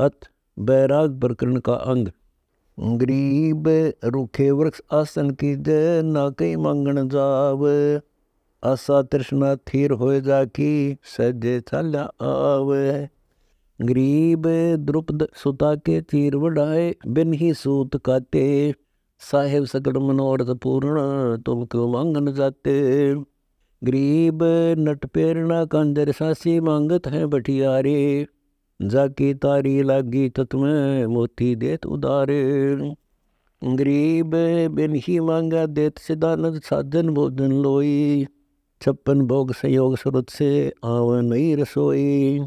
अथ बैराग प्रकरण का अंग। गरीब रूखे वृक्ष आसन कीजे, ना कई मांगण जाव। आशा तृष्णा थीर होए जाकी, सहजे चाल्या आवे। गरीब द्रुपद सुता के चीर बढ़ाए, बिन ही सूत काते। साहेब सकल मनोरथ पूर्ण, तुम क्यों मांगन जाते। गरीब नट पेरना कंजर सासी, मांगत है बटियारे। जाकी तारी लागी तत में, मोती देत उदारे। गरीब बिन ही मांगा देत सिदानंद, साधन भोजन लोई। 56 भोग संयोग सुरत से, आव नई रसोई।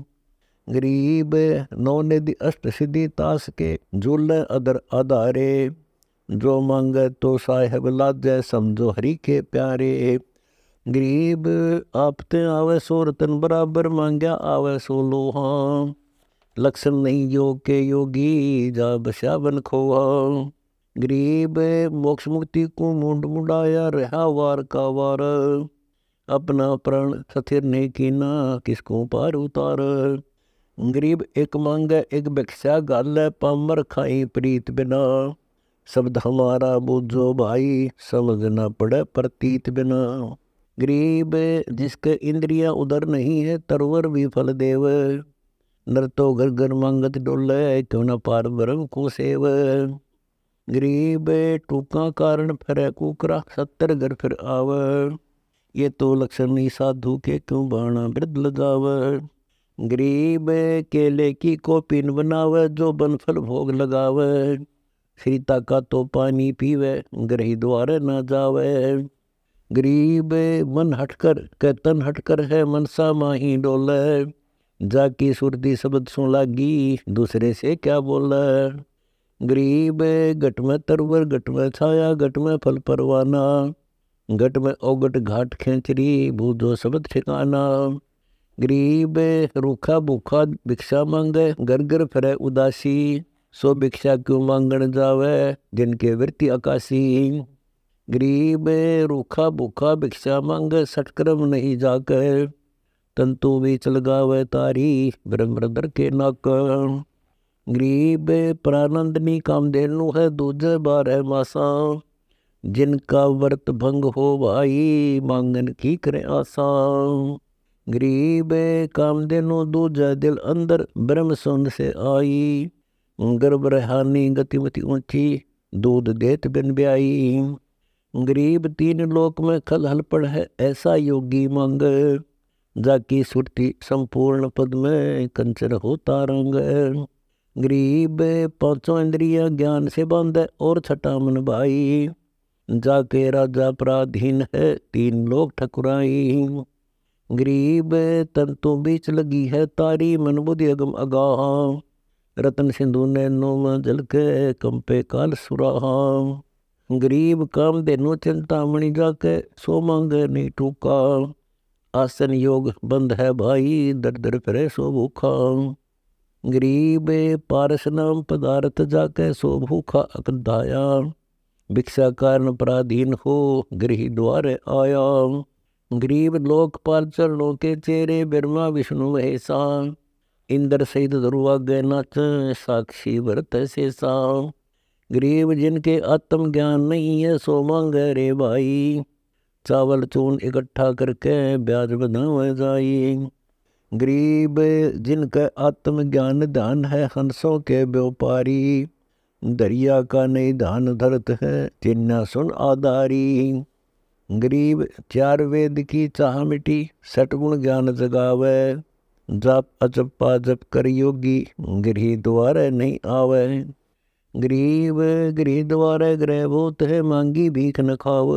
गरीब नौ निधि अष्ट सिद्धि तास के, झूल अदर आधारे। जो मांगे तो साहेब लाजे, समझो हरि के प्यारे। गरीब आपते आवे सो रतन बराबर, मांग्या आवे सो लोहा। लक्षण नहीं योग के योगी, जा बसा बन खोआ। गरीब मोक्ष मुक्ति को मुंड मुंडाया, रहा वार का वार। अपना प्राण स्थिर नहीं कीना, किसको पार उतार। गरीब एक मांगे एक भिक्षा, गाले पामर खाई प्रीत बिना। शब्द हमारा बूझो भाई, समझ न पड़े प्रतीत बिना। गरीब जिसके इंद्रियां उधर नहीं है, तरवर भी फल देव। नर तो घर घर मांगत डोले, क्यों न पार ब्रह्म को सेव। गरीब टूका कारण फिर कुकरा, 70 घर फिर आव। ये तो लक्षण नहीं साधु के, क्यों बाणा वृद्ध लगाव। गरीब केले की कोपिन बनावे, जो बनफल भोग लगावे। सीता का तो पानी पीवे, ग्रही द्वारे न जावे। गरीब मन हटकर के तन हटकर है, मनसा माही डोले। जाकी सुरती शब्द सुन लागी, दूसरे से क्या बोले। गरीब घट में तरवर, घट में छाया, घट में फल परवाना। घट में ओगट घाट खेचरी, बूझो शब्द ठिकाना। गरीब रूखा भूखा भिक्षा मांगे, घर घर फिरे उदासी। सो भिक्षा क्यों मांगण जावे, जिनके वृत्ति आकाशी। गरीब रूखा भूखा भिक्षा मांगे, सटक्रम नहीं जाकर। तंतु बीच लगावे तारी, ब्रह्मदर के नाक। गरीब प्रानंदनी कामधेनु है, दूजे 12 मासा। जिनका व्रत भंग हो भाई, मांगन की करे आशा। गरीब कामधेनु दूजा दिल अंदर, ब्रह्म सुन से आई। गर्भ रहानी गतिमति ऊंची, दूध देत बिन ब्याई। गरीब 3 लोक में खल हल पड़ है, ऐसा योगी मांग। जाकी सुरती संपूर्ण पद में, कंचन होता रंग। गरीब 5 इंद्रिया ज्ञान से बांधे, और छठा मन भाई। जाके राजा पराधीन है, 3 लोग ठकुराई। गरीब तंतु बीच लगी है तारी, मन बुद्धि अगम अगाह। रतन सिंधु ने नोम जल के, कंपे काल सुराहा। गरीब काम देनो चिंतामणि, जाके सो मांगे नहीं टूका। आसन योग बंद है भाई, दर दर फिरे सो भूखा। गरीब पारस नाम पदार्थ, जाके सो भूखा अकदाया। भिक्षा कारण पराधीन हो, गृही द्वारे आया। गरीब लोकपाल चरणों के चेरे, ब्रह्मा विष्णु महेशा। इंद्र सहित ध्रुवा गए नाच, साक्षी व्रत शेषा। गरीब जिनके आत्म ज्ञान नहीं है, सो मांगे रे भाई। चावल चून इकट्ठा करके, ब्याज बनावे जाई। गरीब जिनका आत्म ज्ञान ध्यान है, हंसों के व्यापारी। दरिया का नहीं धान धरत है, चिन्ना सुन आधारी। गरीब 4 वेद की चाह मिटी, 6 गुण ज्ञान जगावे। जाप अजपा जप कर योगी, गृह द्वारे नहीं आवे। गरीब गृह द्वारे ग्रह भूत है, मांगी भीख न खाव।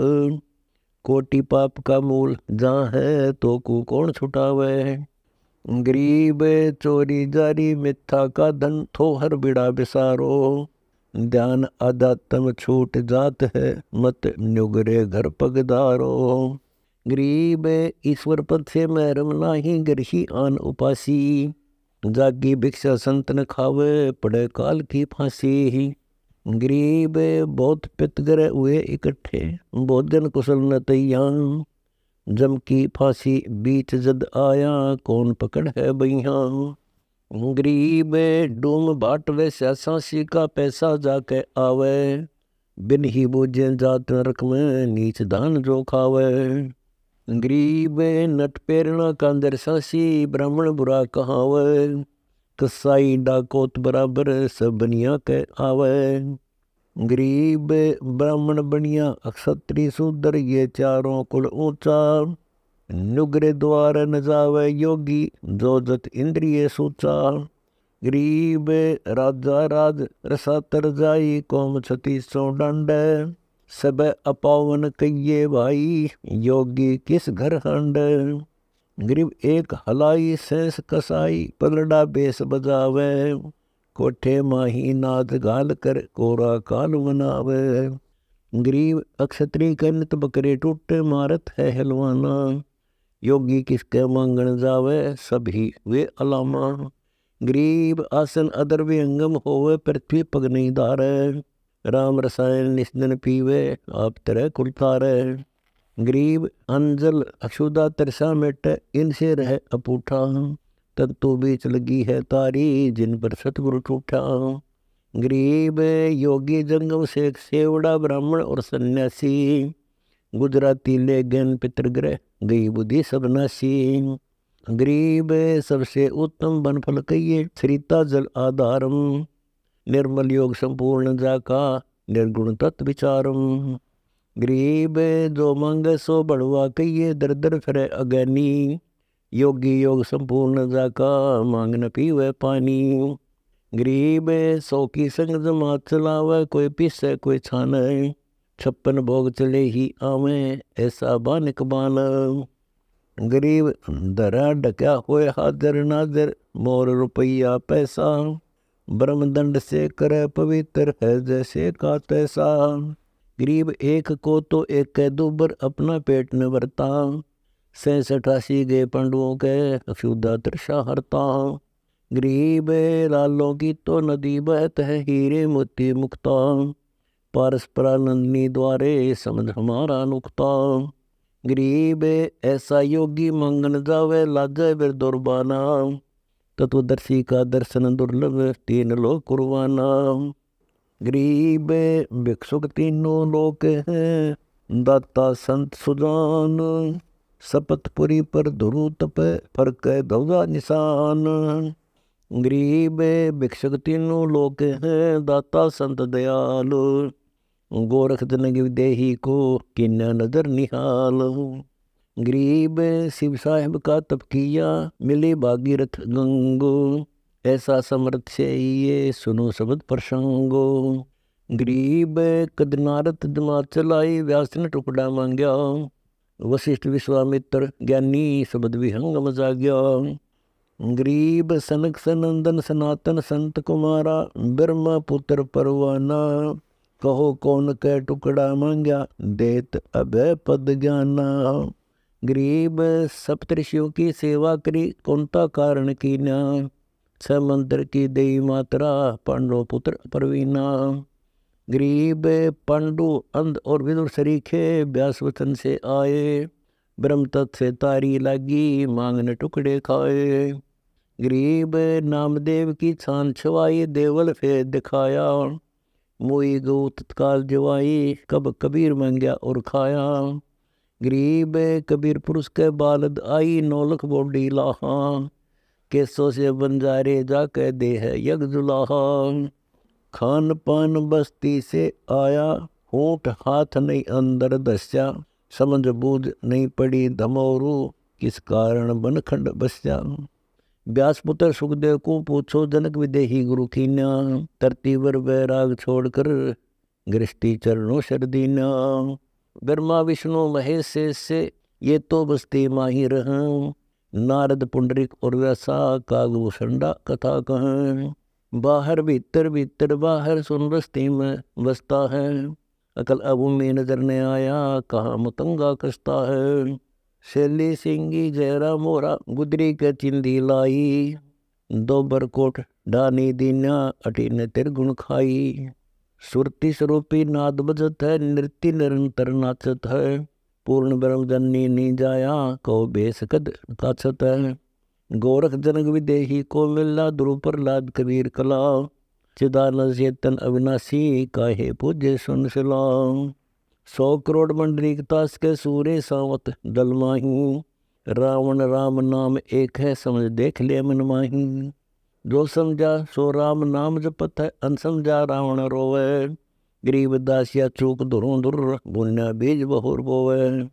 कोटि पाप का मूल जहाँ है, तो को कौन छुटावे। गरीब चोरी जारी मिथ्या का धन, थो हर बिड़ा बिसारो। ध्यान आध्यात्म छूट जात है, मत न्युगरे घर पगदारो। गरीब ईश्वर पद से महरम नाही, गृही आन उपासी। जागी भिक्षा संतन खावे, पड़े काल की फांसी। गरीब बहुत पितगर हुए इकट्ठे, भोजन कुशल न तैयां। जम की फांसी बीच जद आया, कौन पकड़ है बैया। गरीब डूम बाट वे सांसी का पैसा जाके आवे, बिन ही बूझे जात नरक में नीच दान जो खावे। गरीब नट पेरना कांदर सांसी ब्राह्मण बुरा कहावे, कसाई डाकोत बराबर सब बनिया के आवे। गरीब ब्राह्मण बनिया क्षत्रिय शूद्र ये चारों कुल ऊंचा, नुग्रे द्वार न जावे योगी जो जत इंद्रिय सूचा। गरीब राजा राज रसातर जाई कौम छती सो डंड, सब अपावन कहिए भाई योगी किस घर हंड। गरीब एक हलाई सेंस कसाई पलड़ा बेस बजावे, कोठे माही नाद घाल कर कोरा काल बनावे। गरीब अक्षत्री के नित बकरे टूटे मारत है हलवाना, योगी किसके मांगण जावे सभी वे अलामा। गरीब आसन अदर विहंगम होवे पृथ्वी पग नहीं धारे, राम रसायन निस्दन पीवे आप तरह कुलतारे। गरीब अंजल अक्षुदा तरसा मेट इनसे रह अपूठा, तत्तु बीच लगी है तारी जिन पर सतगुरु टूटा। गरीब योगी जंगम शेख सेवड़ा ब्राह्मण और सन्यासी, गुजराती ले ज्ञान पितृग्रह गई बुद्धि सब नासी। गरीब सबसे उत्तम बनफल कहिए सरिता जल आधारम, निर्मल योग संपूर्ण जाका निर्गुण तत्व विचारम। गरीब जो मांगे सो बढ़वा कहिए दर दर फिरे अज्ञानी, योगी योग संपूर्ण जाका मांग न पीवे पानी। गरीब सौ की संग जमात चलावे कोई पीसे कोई छाने, 56 भोग चले ही आवे ऐसा बानिक बान। गरीब धरा ढक्या होए हाजर नाजर मोर रुपया पैसा, ब्रह्मदंड से करे पवित्र है जैसे का तैसा। गरीब एक को तो एक के दुबर अपना पेट न भरता, 87 गए पांडवों के अक्षुदा तृषा हरता। गरीब लालों की तो नदी बहत है हीरे मोती मुक्ता, पारस्परानंदनी द्वारे समझ हमारा नुकता। गरीब ऐसा योगी मंगन जावे लाजे बिर दुर्बाना, तत्वदर्शी का दर्शन दुर्लभ तीन लोक कुर्बाना। गरीब भिक्षुक तीनों लोक हैं दाता संत सुजान, शपथपुरी पर धुरु तप फरक ध्वजा निशान। गरीब भिक्षुक तीनों लोक हैं दाता संत दयाल, गोरख जनक विदेही को किन्ना नजर निहाल। गरीब शिव साहिब का तप किया मिली भागीरथ गंगो, ऐसा समर्थ से ये सुनो शब्द प्रसंगो। गरीब कदनारत जमात चलाई व्यास ने टुकड़ा मांग्या, वशिष्ठ विश्वामित्र ज्ञानी शब्द विहंगम जाग्या। गरीब सनक सनंदन सनातन संत कुमारा, ब्रह्मा पुत्र परवाना, कहो कौन के टुकड़ा मांग्या देत अभय पद ज्ञाना। गरीब सप्तऋषियों की सेवा करी कौनता कारण की न्या, 6 मंत्र की देई मात्रा पांडव पुत्र परवीना। गरीब पांडु अंध और विदुर सरीखे व्यास वचन से आए, ब्रह्म तत्व से तारी लागी मांगने टुकड़े खाए। गरीब नामदेव की छान छवाई देवल फेर दिखाया, मोई गौ तत्काल जवाई कब कबीर मांग्या और खाया। गरीब कबीर पुरुष के बालद आई 9 लाख बोडी लाहा, केसों से बंजारे जाके दे है यज्ञ जुलाहा। खान पान बस्ती से आया होठ हाथ नहीं अंदर दस्या, समझ बूझ नहीं पड़ी धमोरू किस कारण बनखंड बस्या। व्यासपुत्र सुखदेव को पूछो जनक विदेही गुरु कीन्या, तरतीवर वैराग छोड़कर गृष्टि चरणों शरदीना। ब्रह्मा विष्णु महेश से ये तो बस्ती माहिर हैं, नारद पुंडरिक और व्यासा कागभूषणा कथा कहें। बाहर भीतर भीतर बाहर सुन बस्ती में बसता है, अकल अब में नजर ने आया कहाँ मतंगा कसता है। शैली सिंगी जयरा मोरा गुदरी के चिंदी लाई, 2 बरकोट डानी दीना अटीन तिरगुण खाई। सुरति स्वरूपी नाद बजत है नृत्य निरंतर नाचत है, पूर्ण ब्रह्म जननी नी जाया कहो बेसकद काछत है। गोरख जनक विदेही को मिला, ध्रुव प्रहलाद कबीर कला, चिदानंद चेतन अविनाशी, काहे पूजे सुन सिला। 100 करोड़ मंडलीकतास के सूर्य सावत दल माही, रावण राम नाम एक है समझ देख ले मन माही। जो समझा सो राम नाम जपत है, अनसमझा रावण रोवे, गरीब दासिया चूक धुरों धुर, बुन्या बीज बहुर बोवे।